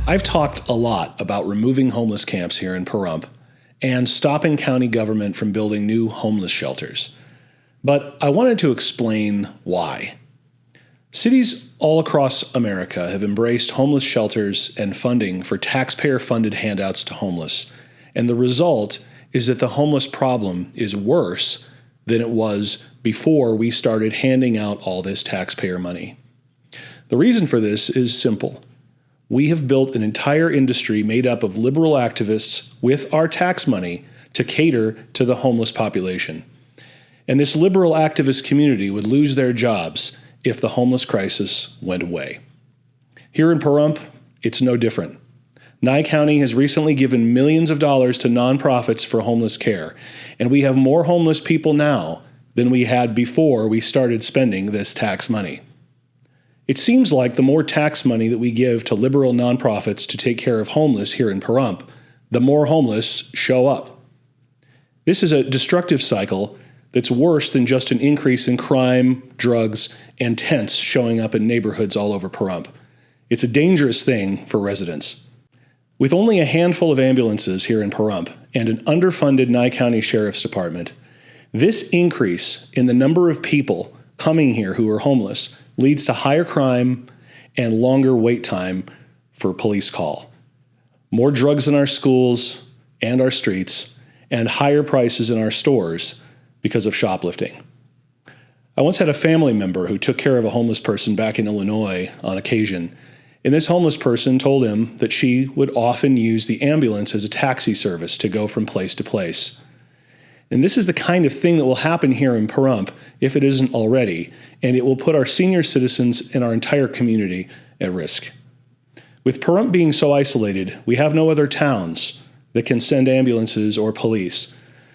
I've talked a lot about removing homeless camps here in Pahrump and stopping county government from building new homeless shelters. But I wanted to explain why. Cities all across America have embraced homeless shelters and funding for taxpayer-funded handouts to homeless, and the result is that the homeless problem is worse than it was before we started handing out all this taxpayer money. The reason for this is simple. We have built an entire industry made up of liberal activists with our tax money to cater to the homeless population. And this liberal activist community would lose their jobs if the homeless crisis went away. Here in Pahrump, it's no different. Nye County has recently given millions of dollars to nonprofits for homeless care, and we have more homeless people now than we had before we started spending this tax money. It seems like the more tax money that we give to liberal nonprofits to take care of homeless here in Pahrump, the more homeless show up. This is a destructive cycle that's worse than just an increase in crime, drugs, and tents showing up in neighborhoods all over Pahrump. It's a dangerous thing for residents. With only a handful of ambulances here in Pahrump and an underfunded Nye County Sheriff's Department, this increase in the number of people coming here who are homeless leads to higher crime and longer wait time for police call. More drugs in our schools and our streets, and higher prices in our stores because of shoplifting. I once had a family member who took care of a homeless person back in Illinois on occasion, and this homeless person told him that she would often use the ambulance as a taxi service to go from place to place. And this is the kind of thing that will happen here in Pahrump if it isn't already, and it will put our senior citizens and our entire community at risk. With Pahrump being so isolated, we have no other towns that can send ambulances or police.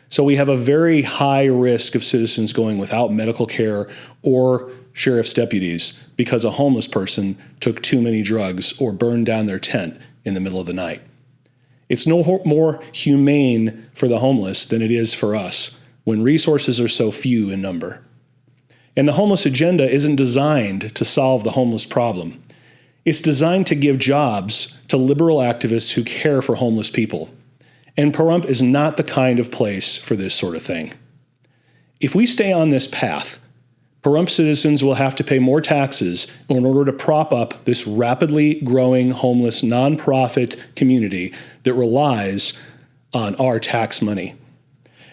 So we have a very high risk of citizens going without medical care or sheriff's deputies because a homeless person took too many drugs or burned down their tent in the middle of the night. It's no more humane for the homeless than it is for us when resources are so few in number. And the homeless agenda isn't designed to solve the homeless problem. It's designed to give jobs to liberal activists who care for homeless people. And Pahrump is not the kind of place for this sort of thing. If we stay on this path, Pahrump citizens will have to pay more taxes in order to prop up this rapidly growing homeless nonprofit community that relies on our tax money.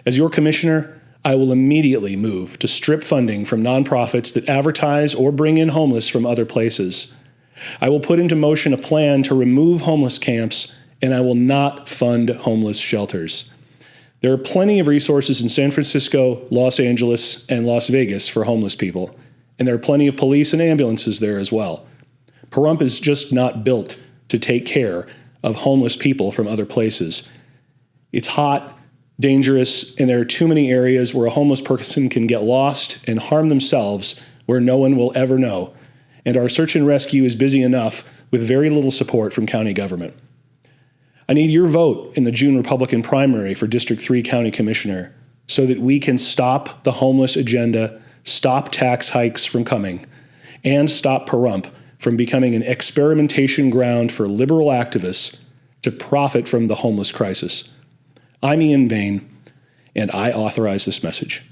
As your commissioner, I will immediately move to strip funding from nonprofits that advertise or bring in homeless from other places. I will put into motion a plan to remove homeless camps, and I will not fund homeless shelters. There are plenty of resources in San Francisco, Los Angeles, and Las Vegas for homeless people, and there are plenty of police and ambulances there as well. Pahrump is just not built to take care of homeless people from other places. It's hot, dangerous, and there are too many areas where a homeless person can get lost and harm themselves where no one will ever know, and our search and rescue is busy enough with very little support from county government. I need your vote in the June Republican primary for District 3 County Commissioner so that we can stop the homeless agenda, stop tax hikes from coming, and stop Pahrump from becoming an experimentation ground for liberal activists to profit from the homeless crisis. I'm Ian Bayne, and I authorize this message.